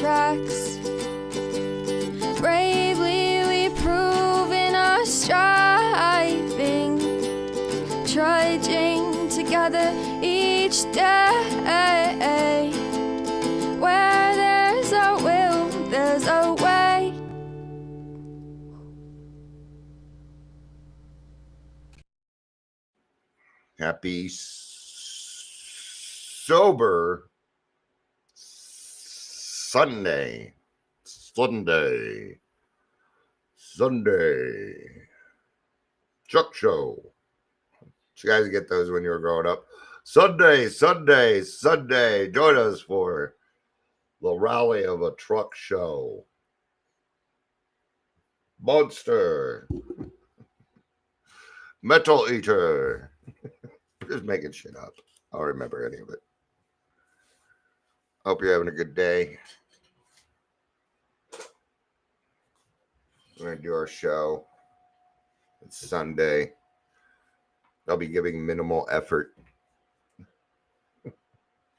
tracks. Bravely we prove in our striving, trudging together each day. Where there's a will, there's a way. Happy sober Sunday. Chuck show. Did you guys get those when you were growing up? Sunday. Join us for the rally of a truck show. Monster. Metal Eater. Just making shit up. I don't remember any of it. Hope you're having a good day. We're going to do our show. It's Sunday. I'll be giving minimal effort.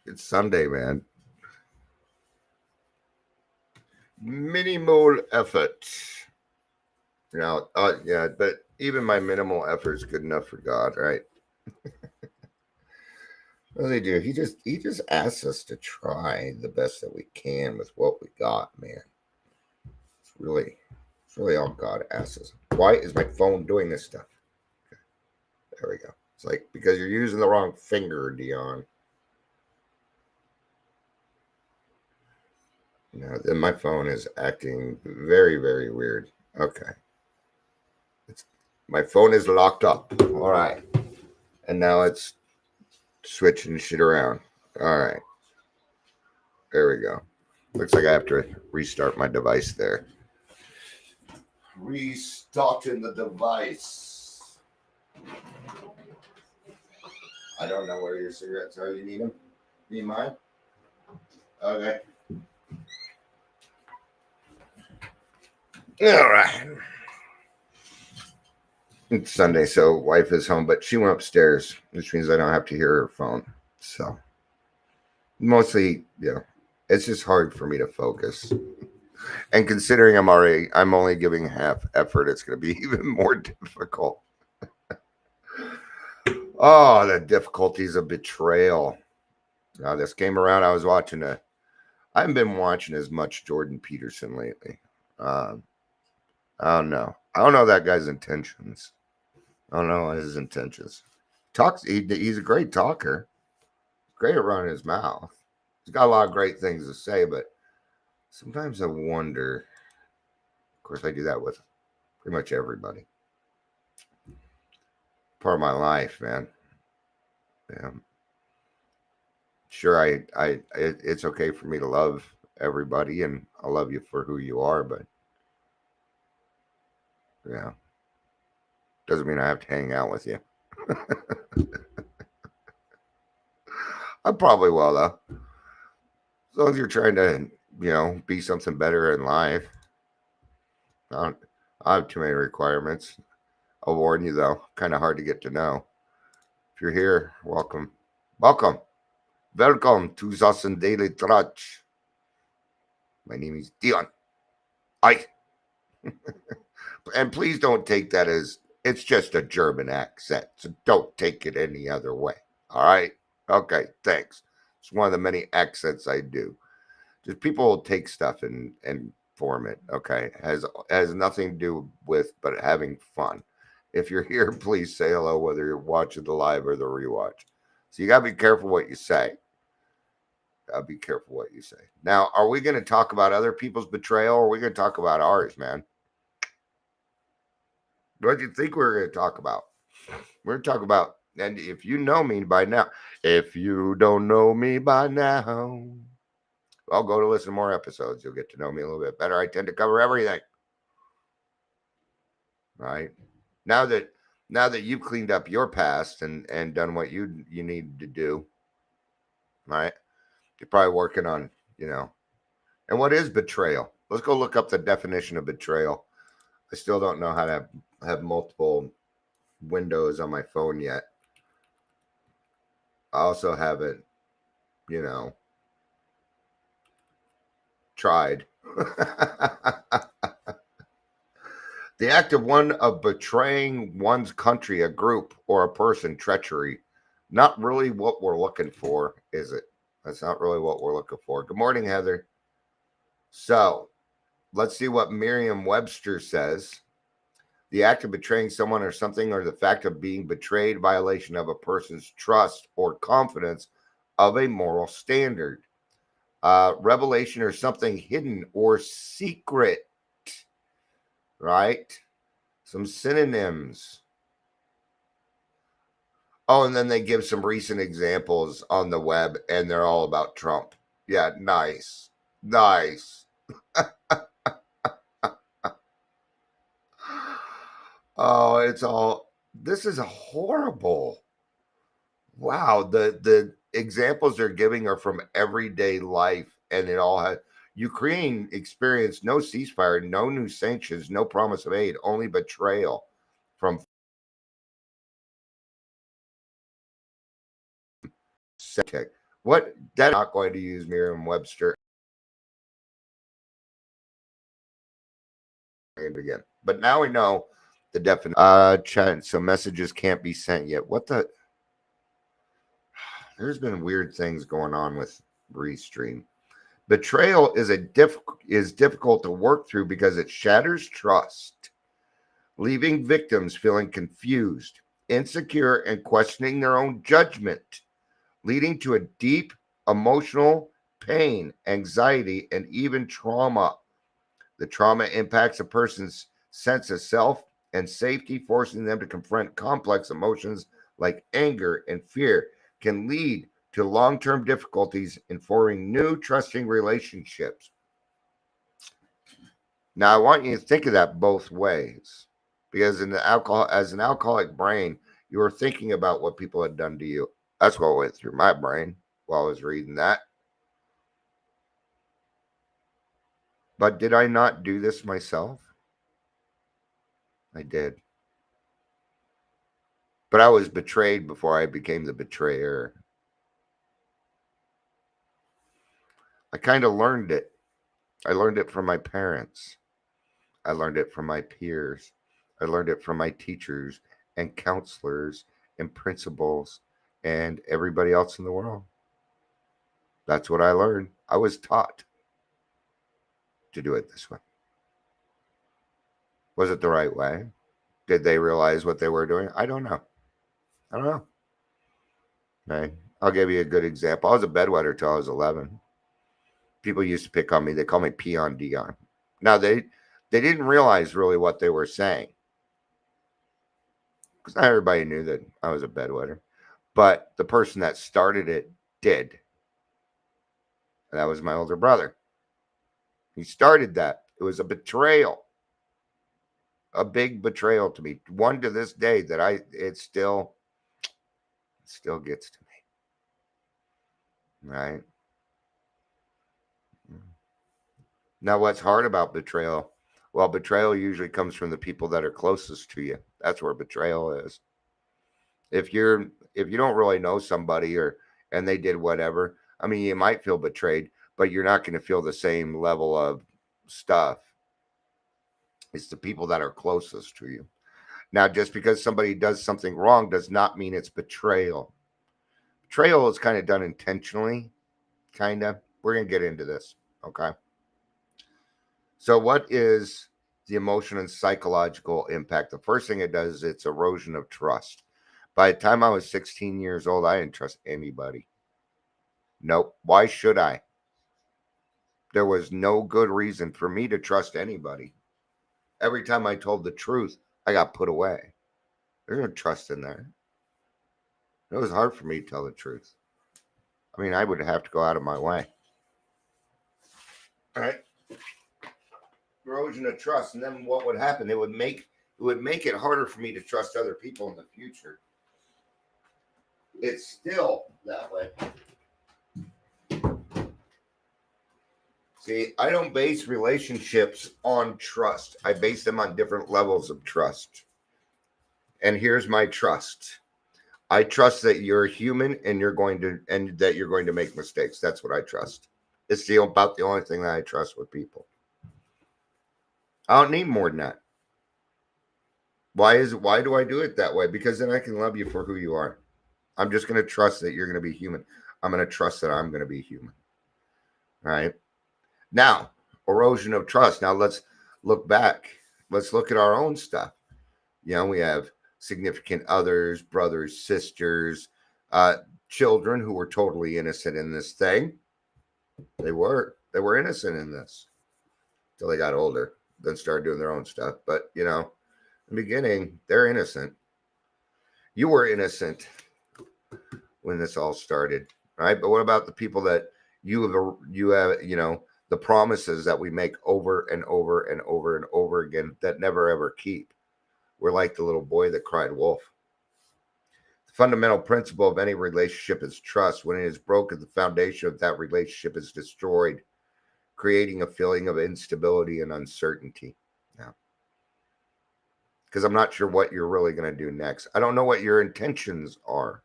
It's Sunday, man. Minimal effort. You know, yeah, but even my minimal effort is good enough for God, right? What do they do? He just asks us to try the best that we can with what we got, man. It's really all God asks us. Why is my phone doing this stuff? Okay. There we go. It's like, because you're using the wrong finger, Dion. No, then my phone is acting very, very weird. Okay. My phone is locked up. All right. And now it's switching shit around. All right. There we go. Looks like I have to restart my device there. Restarting the device. I don't know where your cigarettes are. You need them? Need mine? Okay. All right. It's Sunday, so wife is home, but she went upstairs, which means I don't have to hear her phone. So mostly, it's just hard for me to focus. And considering I'm only giving half effort, it's going to be even more difficult. Oh, the difficulties of Betrayal. Now, this came around. I haven't been watching as much Jordan Peterson lately. I don't know. I don't know that guy's intentions. I don't know his intentions. He's a great talker. Great at running his mouth. He's got a lot of great things to say, but sometimes I wonder. Of course, I do that with pretty much everybody. Part of my life, man. Yeah. Sure, it's okay for me to love everybody, and I love you for who you are, but yeah, doesn't mean I have to hang out with you. I probably will, though. As long as you're trying to, be something better in life. I have too many requirements. I'll warn you, though, kind of hard to get to know. If you're here, welcome. Welcome to Zassen Daily Trudge. My name is Dion. And please don't take that as it's just a German accent. So don't take it any other way. All right? Okay, thanks. It's one of the many accents I do. Just people will take stuff and form it. Okay, has nothing to do with but having fun. If you're here, please say hello, whether you're watching the live or the rewatch. So you gotta be careful what you say. Be careful what you say. Now, are we going to talk about other people's betrayal, or are we going to talk about ours, man? What do you think we're going to talk about? We're going to talk about, and if you know me by now, if you don't know me by now, I'll go to listen to more episodes. You'll get to know me a little bit better. I tend to cover everything. Right? Now that you've cleaned up your past and done what you need to do, right? You're probably working on, And what is betrayal? Let's go look up the definition of betrayal. I still don't know how to have multiple windows on my phone yet. I also haven't, tried. The act of betraying one's country, a group, or a person, treachery. Not really what we're looking for, is it? That's not really what we're looking for. Good morning, Heather. So let's see what Merriam-Webster says. The act of betraying someone or something, or the fact of being betrayed, violation of a person's trust or confidence of a moral standard. Revelation or something hidden or secret, right? Some synonyms. Oh, and then they give some recent examples on the web, and they're all about Trump. Yeah, nice. Nice. Oh, this is horrible. Wow, the examples they're giving are from everyday life, and it all has Ukraine experienced no ceasefire, no new sanctions, no promise of aid, only betrayal from Tech. What that not going to use Merriam-Webster again. But now we know the definition. Chat, so messages can't be sent yet. What the? There's been weird things going on with Restream. Betrayal is difficult to work through because it shatters trust, leaving victims feeling confused, insecure, and questioning their own judgment, leading to a deep emotional pain, anxiety, and even trauma. The trauma impacts a person's sense of self and safety, forcing them to confront complex emotions like anger and fear, can lead to long-term difficulties in forming new trusting relationships. Now, I want you to think of that both ways, because as an alcoholic brain, you were thinking about what people had done to you. That's what went through my brain while I was reading that. But did I not do this myself? I did. But I was betrayed before I became the betrayer. I kind of learned it. I learned it from my parents. I learned it from my peers. I learned it from my teachers and counselors and principals and everybody else in the world. That's what I learned. I was taught to do it this way. Was it the right way? Did they realize what they were doing? I don't know. I don't know. Right? I'll give you a good example. I was a bedwetter till I was 11. People used to pick on me. They call me Peon Dion. Now, they didn't realize really what they were saying, because not everybody knew that I was a bedwetter. But the person that started it did. And that was my older brother. He started that. It was a betrayal. A big betrayal to me. One to this day that it still gets to me. Right? Now, what's hard about betrayal? Well, betrayal usually comes from the people that are closest to you. That's where betrayal is. If you don't really know somebody and they did whatever, I mean, you might feel betrayed, but you're not going to feel the same level of stuff. It's the people that are closest to you. Now, just because somebody does something wrong does not mean it's betrayal. Betrayal is kind of done intentionally, kind of. We're going to get into this, okay? So what is the emotional and psychological impact? The first thing it does is it's erosion of trust. By the time I was 16 years old, I didn't trust anybody. Nope. Why should I? There was no good reason for me to trust anybody. Every time I told the truth, I got put away. There's no trust in there. It was hard for me to tell the truth. I mean, I would have to go out of my way. All right. Erosion of trust. And then what would happen? It would make it harder for me to trust other people in the future. It's still that way. See, I don't base relationships on trust. I base them on different levels of trust. And here's my trust. I trust that you're human and that you're going to make mistakes. That's what I trust. It's about the only thing that I trust with people. I don't need more than that. Why do I do it that way? Because then I can love you for who you are. I'm just going to trust that you're going to be human. I'm going to trust that I'm going to be human. All right. Now, erosion of trust. Now let's look back. Let's look at our own stuff. We have significant others, brothers, sisters, children who were totally innocent in this thing. They were innocent in this till they got older, then started doing their own stuff. But in the beginning, they're innocent. You were innocent when this all started, right? But what about the people that you have, the promises that we make over and over and over and over again that never ever keep? We're like the little boy that cried wolf. The fundamental principle of any relationship is trust. When it is broken, the foundation of that relationship is destroyed, creating a feeling of instability and uncertainty. Now, because I'm not sure what you're really going to do next. I don't know what your intentions are.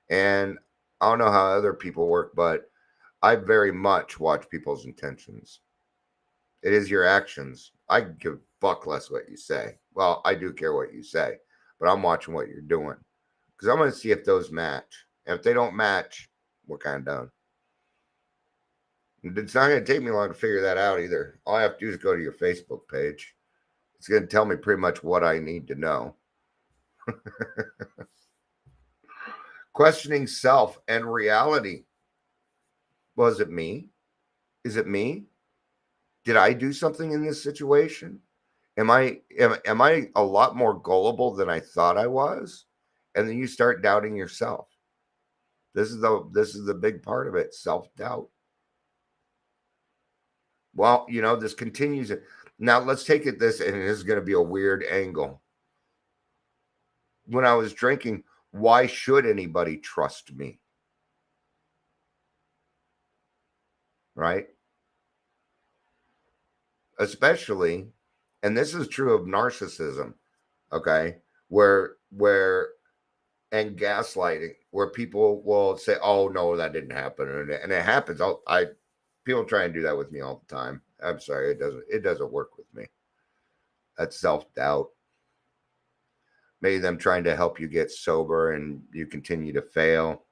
And I don't know how other people work, but I very much watch people's intentions. It is your actions. I give a fuck less what you say. Well, I do care what you say, but I'm watching what you're doing because I'm going to see if those match. And if they don't match, we're kind of done. It's not going to take me long to figure that out either. All I have to do is go to your Facebook page. It's going to tell me pretty much what I need to know. Questioning self and reality. Was it me? Is it me? Did I do something in this situation? Am I a lot more gullible than I thought I was? And then you start doubting yourself. This is the big part of it, self-doubt. Well, this continues. Now let's take it this, and it is going to be a weird angle. When I was drinking, why should anybody trust me? Right? Especially, and this is true of narcissism, okay? Where and gaslighting, where people will say, "Oh no, that didn't happen," and it happens. People try and do that with me all the time. I'm sorry, it doesn't work with me. That's self-doubt. Maybe them trying to help you get sober and you continue to fail.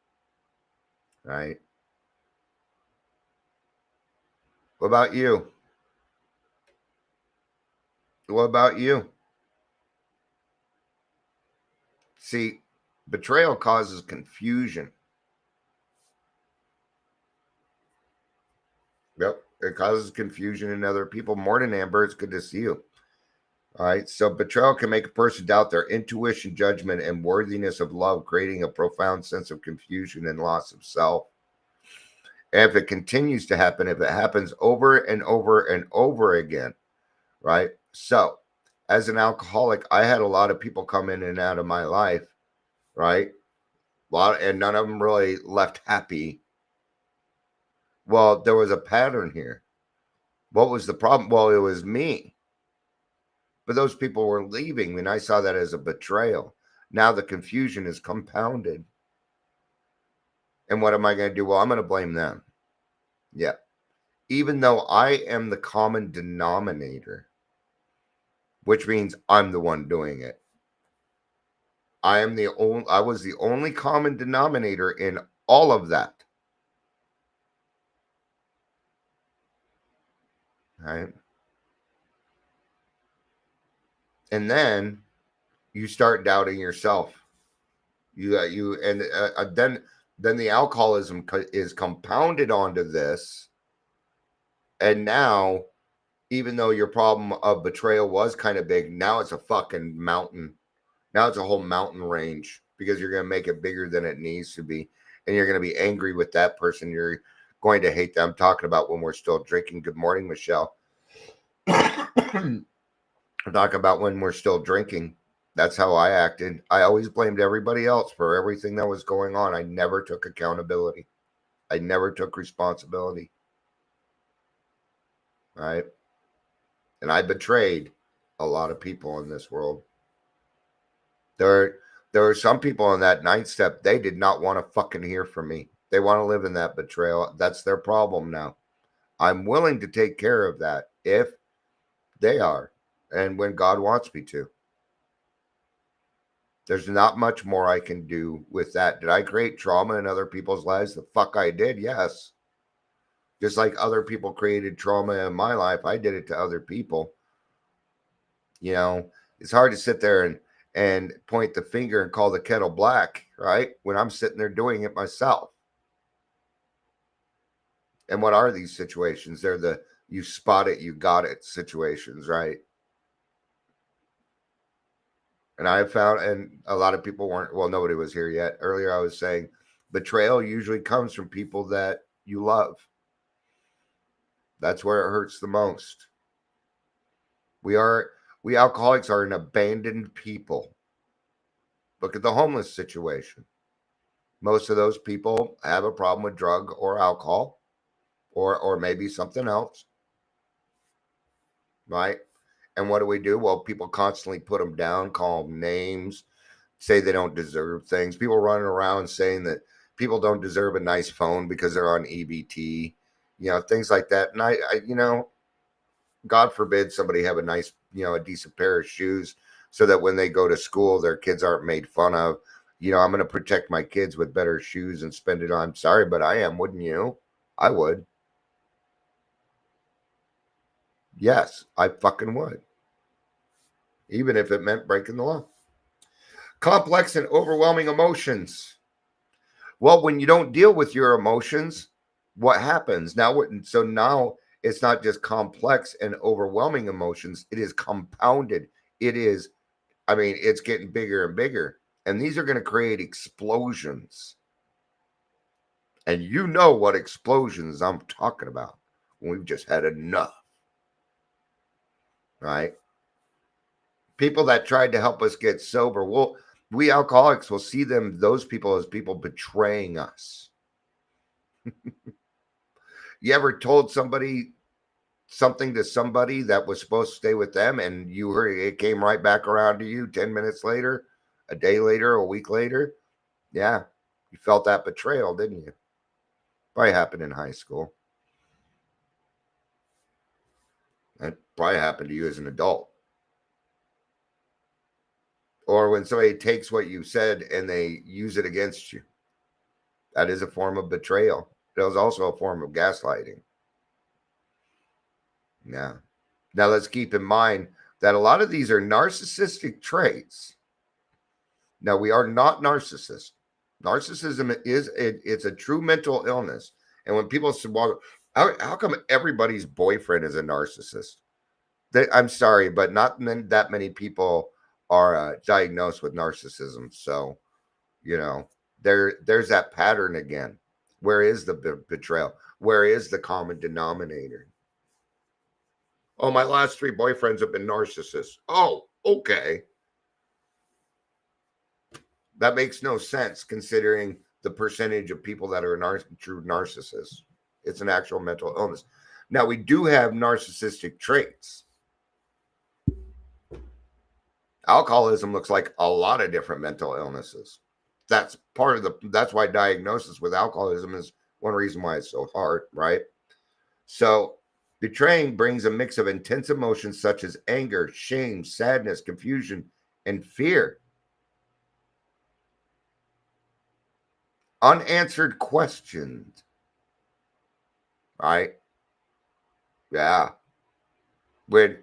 Right? What about you? What about you? See, betrayal causes confusion. Yep, it causes confusion in other people. Morning, Amber, it's good to see you. All right, so betrayal can make a person doubt their intuition, judgment, and worthiness of love, creating a profound sense of confusion and loss of self. And if it continues to happen, if it happens over and over and over again, right? So, as an alcoholic, I had a lot of people come in and out of my life, right? And none of them really left happy. Well, there was a pattern here. What was the problem? Well, it was me. But those people were leaving, and I saw that as a betrayal. Now the confusion is compounded. And what am I going to do? Well, I'm going to blame them. Yeah. Even though I am the common denominator, which means I'm the one doing it. I was the only common denominator in all of that. Right? And then you start doubting yourself. Then the alcoholism is compounded onto this. And now, even though your problem of betrayal was kind of big, now it's a fucking mountain. Now it's a whole mountain range because you're going to make it bigger than it needs to be. And you're going to be angry with that person. You're going to hate them. I'm talking about when we're still drinking. Good morning, Michelle. I'm talking about when we're still drinking. That's how I acted. I always blamed everybody else for everything that was going on. I never took accountability. I never took responsibility. Right? And I betrayed a lot of people in this world. There are some people on that ninth step, they did not want to fucking hear from me. They want to live in that betrayal. That's their problem now. I'm willing to take care of that if they are, and when God wants me to. There's not much more I can do with that. Did I create trauma in other people's lives? The fuck I did, yes. Just like other people created trauma in my life, I did it to other people. You know, it's hard to sit there and point the finger and call the kettle black, right? When I'm sitting there doing it myself. And what are these situations? They're the you spot it, you got it situations, right? And I found, and a lot of people weren't, well, nobody was here yet. Earlier, I was saying betrayal usually comes from people that you love. That's where it hurts the most. We alcoholics are an abandoned people. Look at the homeless situation. Most of those people have a problem with drug or alcohol or maybe something else, right? And what do? Well, people constantly put them down, call them names, say they don't deserve things. People running around saying that people don't deserve a nice phone because they're on EBT, things like that. And God forbid somebody have a nice, a decent pair of shoes so that when they go to school, their kids aren't made fun of. I'm going to protect my kids with better shoes and spend it on. I'm sorry, but I am. Wouldn't you? I would. Yes, I fucking would. Even if it meant breaking the law. Complex and overwhelming emotions. Well, when you don't deal with your emotions, what happens? So now it's not just complex and overwhelming emotions, it is compounded. It is, it's getting bigger and bigger. And these are going to create explosions. And you know what explosions I'm talking about when we've just had enough. Right? People that tried to help us get sober, we alcoholics will see those people as people betraying us. You ever told somebody something to somebody that was supposed to stay with them and you heard it came right back around to you 10 minutes later, a day later, a week later? Yeah, you felt that betrayal, didn't you? Probably happened in high school. That probably happened to you as an adult. Or when somebody takes what you said and they use it against you. That is a form of betrayal. It was also a form of gaslighting. Yeah. Now let's keep in mind that a lot of these are narcissistic traits. Now we are not narcissists. Narcissism it's a true mental illness. And when people say, well, how come everybody's boyfriend is a narcissist? I'm sorry, but not that many people are diagnosed with narcissism. So, there's that pattern again. Where is the betrayal? Where is the common denominator? Oh, my last 3 boyfriends have been narcissists. Oh, okay. That makes no sense considering the percentage of people that are true narcissists. It's an actual mental illness. Now, we do have narcissistic traits. Alcoholism looks like a lot of different mental illnesses. That's why diagnosis with alcoholism is one reason why it's so hard, right? So, betraying brings a mix of intense emotions such as anger, shame, sadness, confusion, and fear. Unanswered questions, right? Yeah. When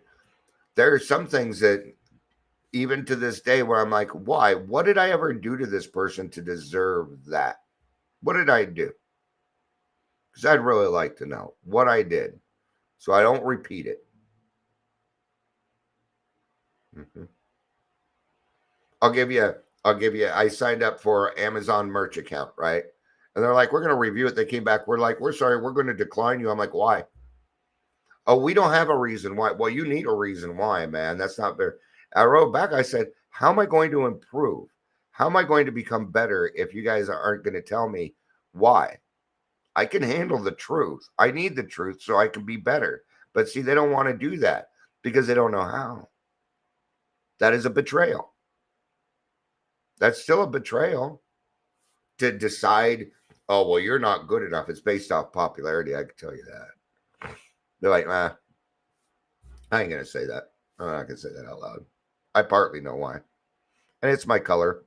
there are some things that even to this day where I'm like, why? What did I ever do to this person to deserve that? What did I do? Because I'd really like to know what I did so I don't repeat it. Mm-hmm. I signed up for Amazon merch account, right? And they're like, we're going to review it. They came back. We're like, we're sorry. We're going to decline you. I'm like, why? Oh, we don't have a reason why. Well, you need a reason why, man. That's not fair. I wrote back. I said, how am I going to improve? How am I going to become better if you guys aren't going to tell me why? I can handle the truth. I need the truth so I can be better. But see, they don't want to do that because they don't know how. That is a betrayal. That's still a betrayal to decide, oh, well, you're not good enough. It's based off popularity. I can tell you that. They're like, I ain't gonna say that. I'm not gonna say that out loud. I partly know why, and it's my color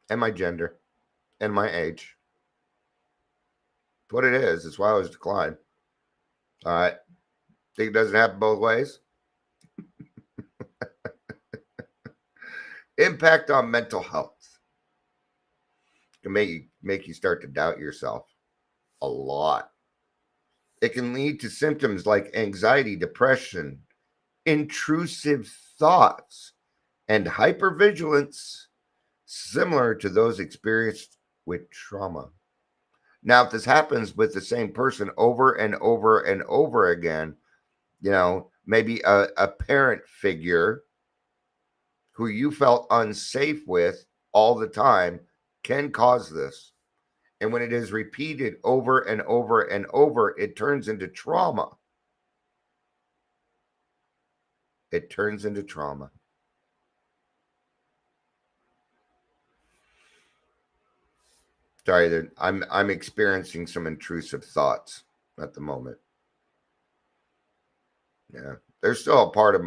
and my gender and my age. It's what it is. It's why I was declined. All right. Think it doesn't happen both ways? Impact on mental health can make you start to doubt yourself a lot. It can lead to symptoms like anxiety, depression, intrusive thoughts, and hypervigilance, similar to those experienced with trauma. Now, if this happens with the same person over and over and over again, maybe a parent figure who you felt unsafe with all the time can cause this. And when it is repeated over and over and over, it turns into trauma. It turns into trauma. Sorry, I'm experiencing some intrusive thoughts at the moment. Yeah, there's still a part of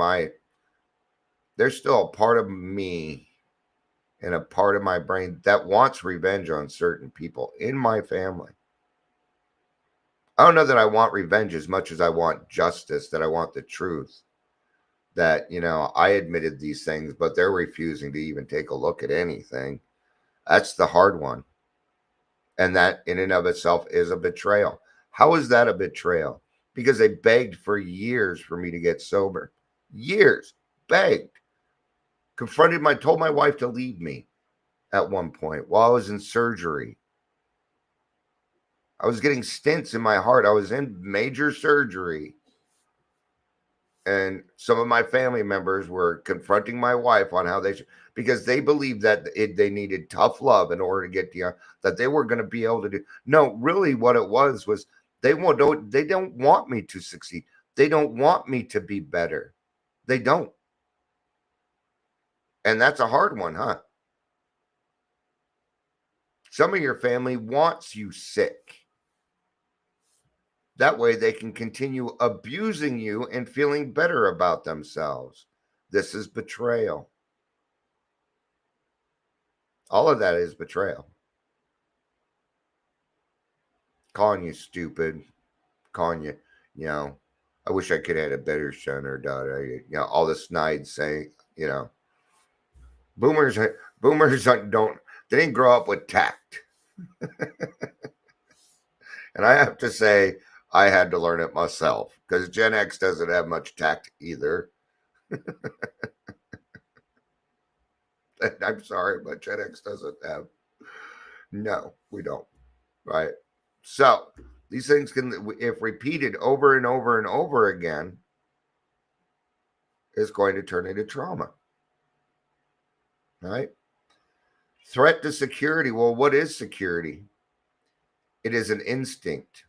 me and a part of my brain that wants revenge on certain people in my family. I don't know that I want revenge as much as I want justice, that I want the truth. That, I admitted these things, but they're refusing to even take a look at anything. That's the hard one. And that in and of itself is a betrayal. How is that a betrayal? Because they begged for years for me to get sober. Years. Begged. Told my wife to leave me at one point while I was in surgery. I was getting stents in my heart. I was in major surgery. And some of my family members were confronting my wife on how they should, because they believed that they needed tough love in order to get that they were going to be able to do. No, really, what it was they don't want me to succeed. They don't want me to be better. They don't, and that's a hard one, huh? Some of your family wants you sick. That way they can continue abusing you and feeling better about themselves. This is betrayal. All of that is betrayal. Calling you stupid, calling you, I wish I could have had a better son or daughter. All the snide saying, boomers don't, they didn't grow up with tact. And I have to say, I had to learn it myself because Gen X doesn't have much tact either. I'm sorry, but Gen X doesn't have. No, we don't. Right. So these things can, if repeated over and over and over again, is going to turn into trauma. Right. Threat to security. Well, what is security? It is an instinct.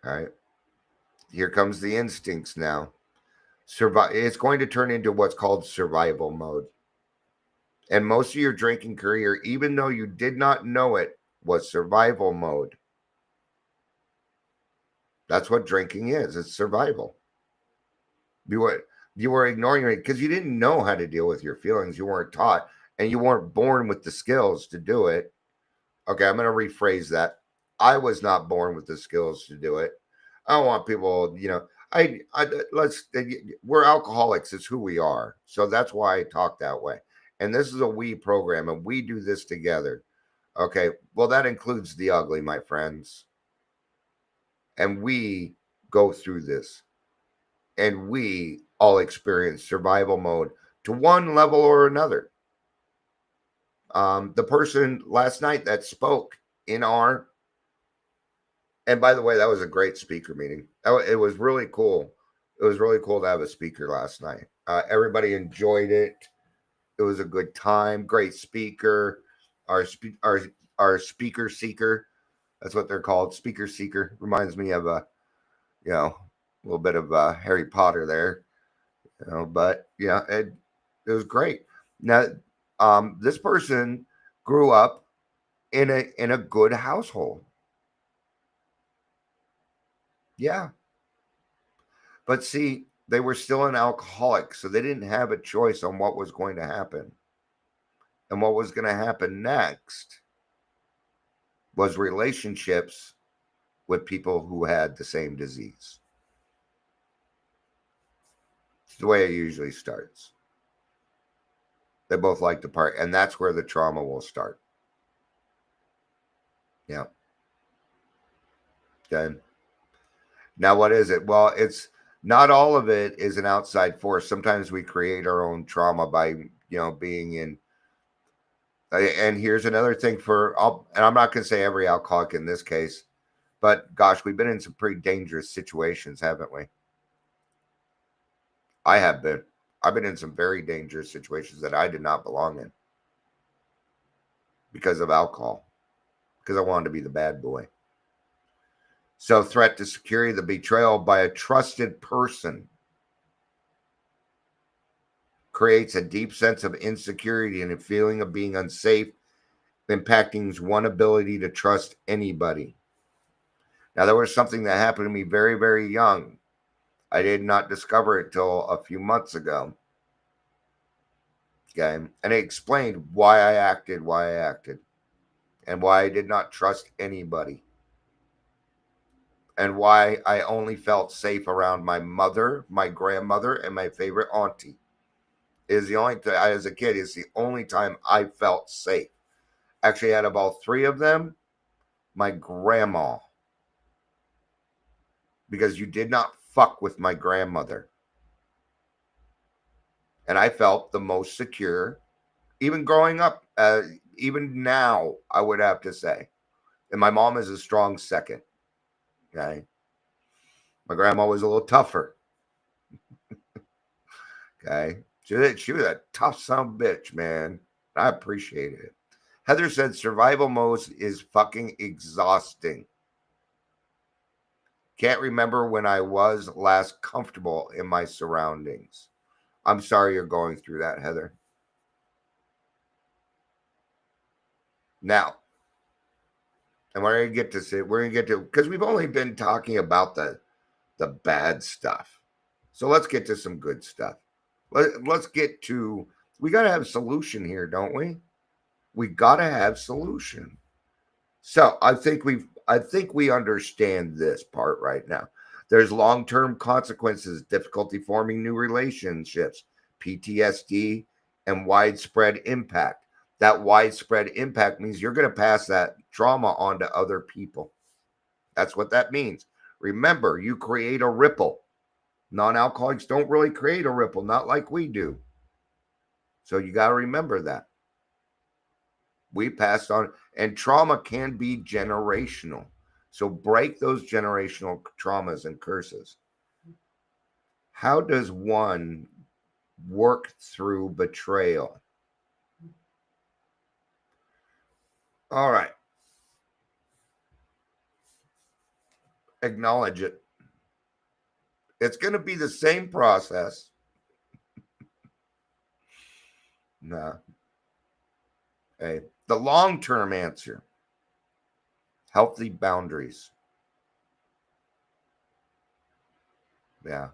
All right. Here comes the instincts now. It's going to turn into what's called survival mode. And most of your drinking career, even though you did not know it, was survival mode. That's what drinking is. It's survival. You were ignoring it because you didn't know how to deal with your feelings. You weren't taught, and you weren't born with the skills to do it. Okay, I'm going to rephrase that. I was not born with the skills to do it. I don't want people, we're alcoholics. It's who we are. So that's why I talk that way. And this is a we program, and we do this together. Okay, well, that includes the ugly, my friends. And we go through this. And we all experience survival mode to one level or another. The person last night that spoke in our, and by the way, that was a great speaker meeting. It was really cool. It was really cool to have a speaker last night. Everybody enjoyed it. It was a good time. Great speaker. Our speaker seeker. That's what they're called. Speaker seeker. Reminds me of a little bit of Harry Potter there. But yeah, it was great. Now, this person grew up in a good household. Yeah. But see, they were still an alcoholic, so they didn't have a choice on what was going to happen. And what was going to happen next was relationships with people who had the same disease. It's the way it usually starts. They both like to party, and that's where the trauma will start. Yeah. Okay. Now, what is it? Well, it's not all of it is an outside force. Sometimes we create our own trauma by, being in. And here's another thing and I'm not going to say every alcoholic in this case, but gosh, we've been in some pretty dangerous situations, haven't we? I have been. I've been in some very dangerous situations that I did not belong in because of alcohol, because I wanted to be the bad boy. So, threat to security, the betrayal by a trusted person creates a deep sense of insecurity and a feeling of being unsafe, impacting one's ability to trust anybody. Now, there was something that happened to me very, very young. I did not discover it till a few months ago. Okay. And it explained why I acted, and why I did not trust anybody, and why I only felt safe around my mother, my grandmother, and my favorite auntie. Is the only time, as a kid, is the only time I felt safe. Actually, out of all three of them, my grandma, because you did not fuck with my grandmother. And I felt the most secure, even growing up, even now, I would have to say. And my mom is a strong second. Okay. My grandma was a little tougher. Okay. She was a tough son of a bitch, man. I appreciated it. Heather said survival mode is fucking exhausting. Can't remember when I was last comfortable in my surroundings. I'm sorry you're going through that, Heather. Now, and we're gonna get to because we've only been talking about the bad stuff. So let's get to some good stuff. Let's get to we gotta have solution here, don't we? We gotta have solution. So I think we understand this part right now. There's long-term consequences, difficulty forming new relationships, PTSD, and widespread impact. That widespread impact means you're going to pass that trauma on to other people. That's what that means. Remember, you create a ripple. Non-alcoholics don't really create a ripple, not like we do. So you got to remember that. We passed on, and trauma can be generational. So break those generational traumas and curses. How does one work through betrayal? All right. Acknowledge it. It's going to be the same process. No. Okay. The long-term answer. Healthy boundaries. Yeah.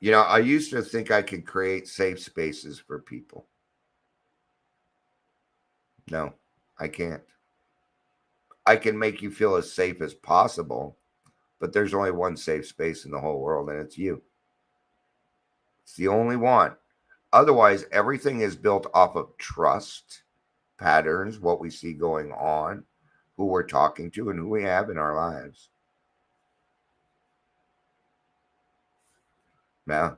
I used to think I could create safe spaces for people. No, I can't. I can make you feel as safe as possible, but there's only one safe space in the whole world, and it's you. It's the only one. Otherwise, everything is built off of trust, patterns, what we see going on, who we're talking to, and who we have in our lives. Now,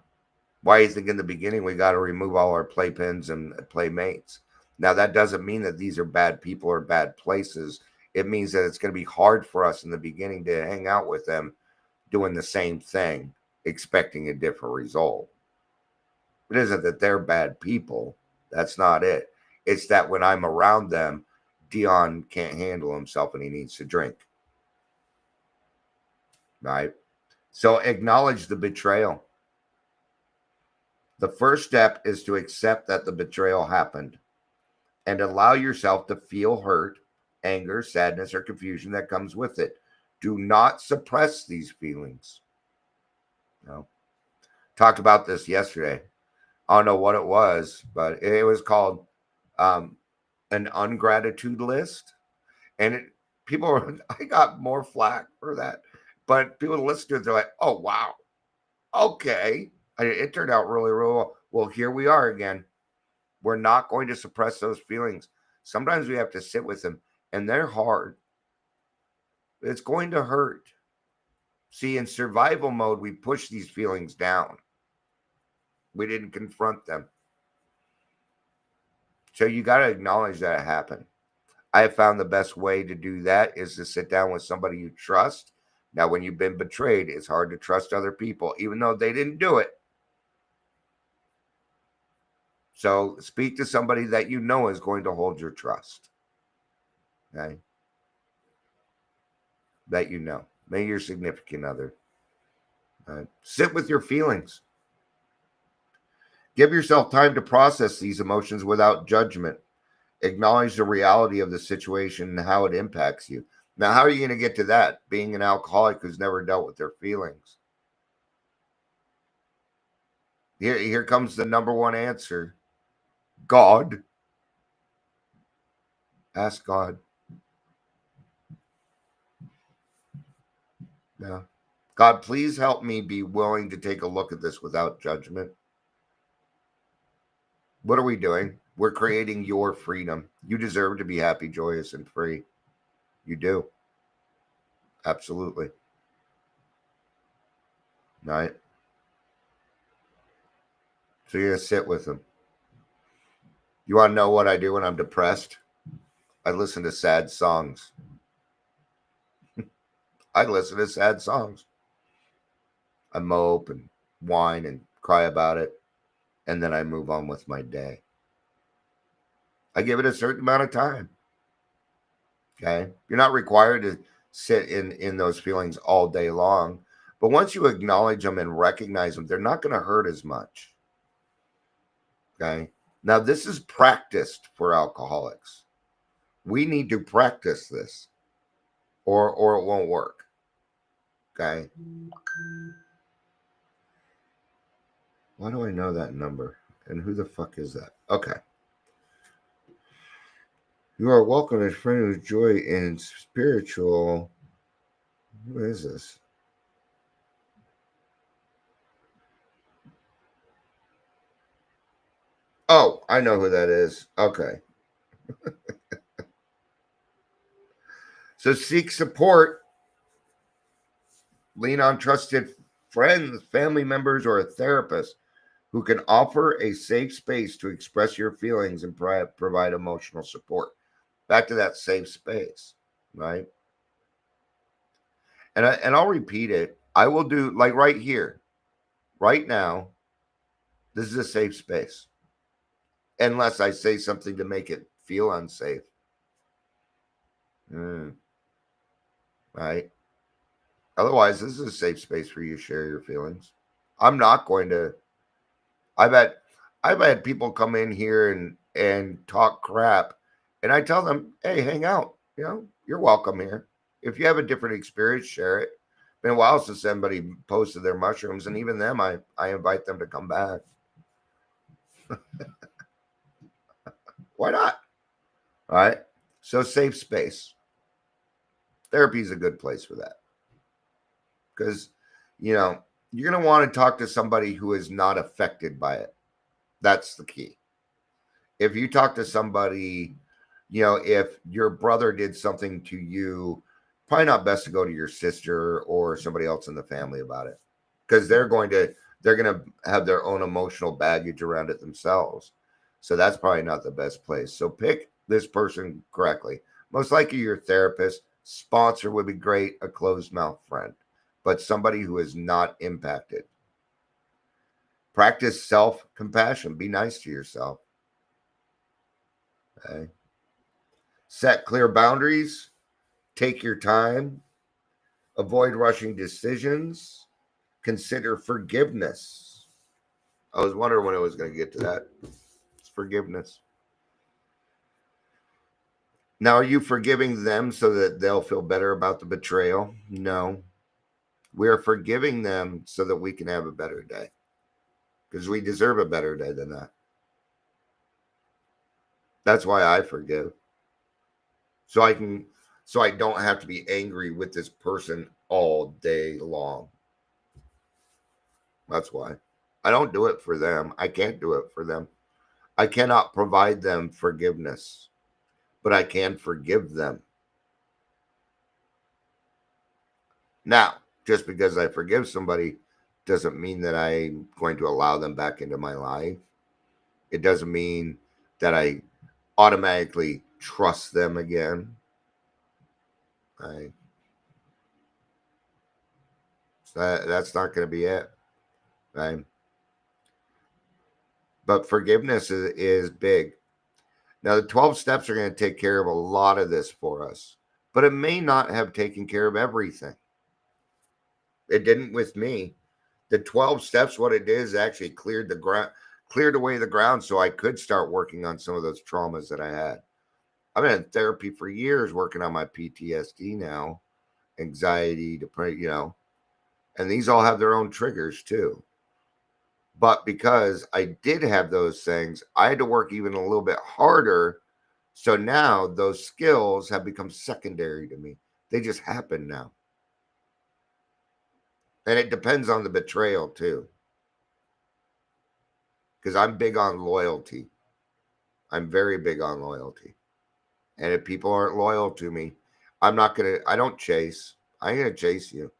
why do you think in the beginning we got to remove all our playpens and playmates? Now, that doesn't mean that these are bad people or bad places. It means that it's going to be hard for us in the beginning to hang out with them doing the same thing, expecting a different result. It isn't that they're bad people. That's not it. It's that when I'm around them, Dion can't handle himself and he needs to drink. Right? So acknowledge the betrayal. The first step is to accept that the betrayal happened and allow yourself to feel hurt, anger, sadness, or confusion that comes with it. Do not suppress these feelings. No. Talked about this yesterday. I don't know what it was, but it was called um, an ungratitude list. And people were, I got more flack for that. But people listen to it, they're like, oh, wow. Okay. It turned out really, really well. Well, here we are again. We're not going to suppress those feelings. Sometimes we have to sit with them, and they're hard. It's going to hurt. See, in survival mode, we push these feelings down. We didn't confront them. So you got to acknowledge that it happened. I have found the best way to do that is to sit down with somebody you trust. Now, when you've been betrayed, it's hard to trust other people, even though they didn't do it. So speak to somebody that you know is going to hold your trust. Okay? That you know. Maybe your significant other. Sit with your feelings. Give yourself time to process these emotions without judgment. Acknowledge the reality of the situation and how it impacts you. Now, how are you going to get to that? Being an alcoholic who's never dealt with their feelings. Here comes the number one answer. God. Ask God. Yeah. God, please help me be willing to take a look at this without judgment. What are we doing? We're creating your freedom. You deserve to be happy, joyous, and free. You do. Absolutely. Right? So you're going to sit with them. You want to know what I do when I'm depressed? I listen to sad songs. I listen to sad songs. I mope and whine and cry about it. And then I move on with my day. I give it a certain amount of time. Okay. You're not required to sit in those feelings all day long. But once you acknowledge them and recognize them, they're not going to hurt as much. Okay. Now, this is practiced for alcoholics. We need to practice this or it won't work. Okay. Why do I know that number? And who the fuck is that? Okay. You are welcome as friend with joy and spiritual. Who is this? Oh, I know who that is. Okay. So seek support. Lean on trusted friends, family members, or a therapist who can offer a safe space to express your feelings and provide emotional support. Back to that safe space, right? And I'll repeat it. I will do like right here, right now. This is a safe space, unless I say something to make it feel unsafe. Right? Otherwise, this is a safe space for you to share your feelings. I'm not going to. I've had people come in here and talk crap, and I tell them, "Hey, hang out. You know, you're welcome here. If you have a different experience, share it." Been a while since somebody posted their mushrooms, and even them, I invite them to come back. Why not? All right. So safe space. Therapy is a good place for that because you're going to want to talk to somebody who is not affected by it. That's the key. If you talk to somebody, if your brother did something to you, probably not best to go to your sister or somebody else in the family about it because they're going to have their own emotional baggage around it themselves. So that's probably not the best place. So pick this person correctly. Most likely your therapist, sponsor would be great, a closed mouth friend, but somebody who is not impacted. Practice self-compassion. Be nice to yourself. Okay. Set clear boundaries. Take your time. Avoid rushing decisions. Consider forgiveness. I was wondering when I was going to get to that. It's forgiveness. Now, are you forgiving them so that they'll feel better about the betrayal? No. We're forgiving them so that we can have a better day because we deserve a better day than that. That's why I forgive. So I don't have to be angry with this person all day long. That's why. I don't do it for them. I can't do it for them. I cannot provide them forgiveness, but I can forgive them. Now, just because I forgive somebody doesn't mean that I'm going to allow them back into my life. It doesn't mean that I automatically trust them again. I, that's not going to be it. Right? But forgiveness is big. Now, the 12 steps are going to take care of a lot of this for us, but it may not have taken care of everything. It didn't with me. The 12 steps, what it did is actually cleared the ground, cleared away the ground so I could start working on some of those traumas that I had. I've been in therapy for years working on my PTSD now, anxiety, depression, and these all have their own triggers too. But because I did have those things, I had to work even a little bit harder. So now those skills have become secondary to me. They just happen now. And it depends on the betrayal too. Because I'm big on loyalty. I'm very big on loyalty. And if people aren't loyal to me, I don't chase. I ain't going to chase you.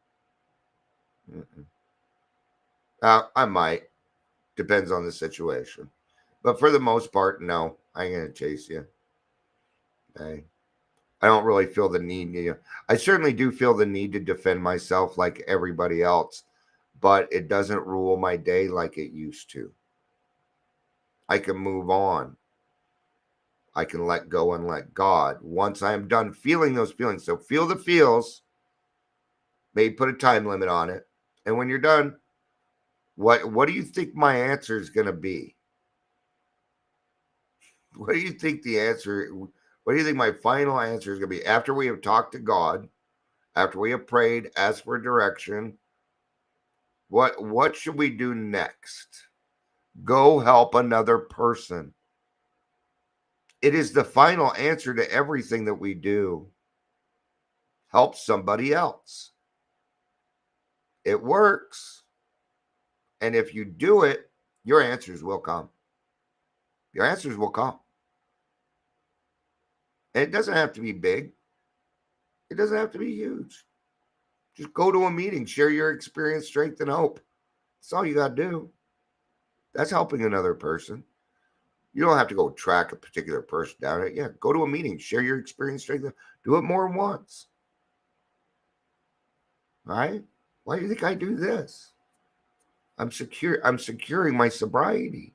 I might. Depends on the situation. But for the most part, no, I ain't going to chase you. Okay. I don't really feel the need. I certainly do feel the need to defend myself like everybody else, but it doesn't rule my day like it used to. I can move on. I can let go and let God once I am done feeling those feelings. So feel the feels, maybe put a time limit on it. And when you're done, what do you think my answer is going to be? What do you think the answer? What do you think my final answer is going to be after we have talked to God, after we have prayed, asked for direction? What should we do next? Go help another person. It is the final answer to everything that we do. Help somebody else. It works. And if you do it, your answers will come. Your answers will come. And it doesn't have to be big. It doesn't have to be huge. Just go to a meeting, share your experience, strength, and hope. That's all you got to do. That's helping another person. You don't have to go track a particular person down. Yeah, go to a meeting, share your experience, strength. Do it more than once. All right? Why do you think I do this? I'm securing my sobriety.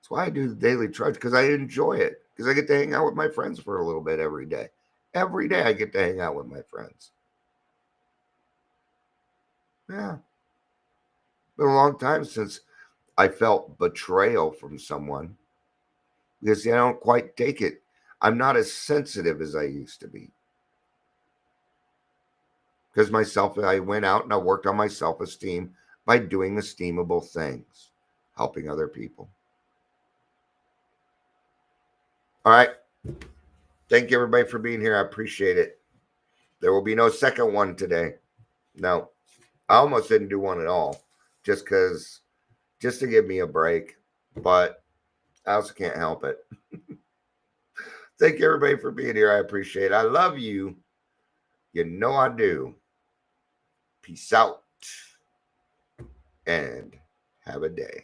That's why I do the daily trudge, because I enjoy it. Because I get to hang out with my friends for a little bit every day. Every day I get to hang out with my friends. Yeah. Been a long time since I felt betrayal from someone because I don't quite take it. I'm not as sensitive as I used to be. Because I went out and I worked on my self esteem by doing esteemable things, helping other people. All right. Thank you, everybody, for being here. I appreciate it. There will be no second one today. No, I almost didn't do one at all just to give me a break. But I also can't help it. Thank you, everybody, for being here. I appreciate it. I love you. You know I do. Peace out and have a day.